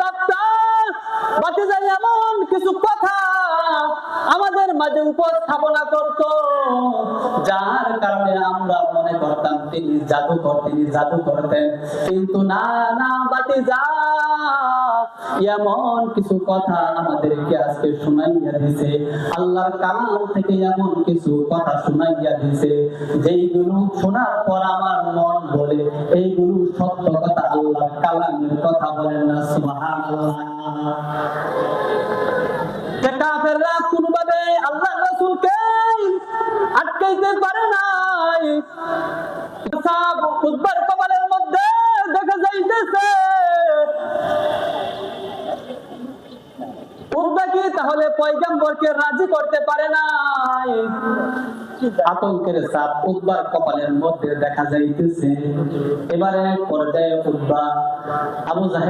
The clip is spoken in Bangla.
বক্তা বাতিজা এমন কিছু কথা আমাদের মাঝে উপস্থাপনা করত, যার কারণে আমরা মনে করতাম তিনি জাদু করতেন। কিন্তু না না বাতিজা, এমন কিছু কথা আমাদেরকে আজকে শুনাইয়া দিছে, আল্লাহর কালাম থেকে এমন কিছু কথা শুনাইয়া দিছে যেইগুলো শোনার পর আমার মন বলে এইগুলো সত্য কথা, আল্লাহর কালামের কথা। বলেন না সুবহানাল্লাহ। কাফেররা কোনোভাবে আল্লাহর রাসূলকে আটকাইতে পারে নাই। সব উদ্বার কপালের মধ্যে দেখা যাইতেছে উদ্বা কি তাহলে পয়গম্বরকে রাজি করতে পারে নাই। আতঙ্কের চাপ উদ্বার কপালের মধ্যে দেখা যাইতেছে। এবারে পর্যায়ে উদ্বা আবু জাহেল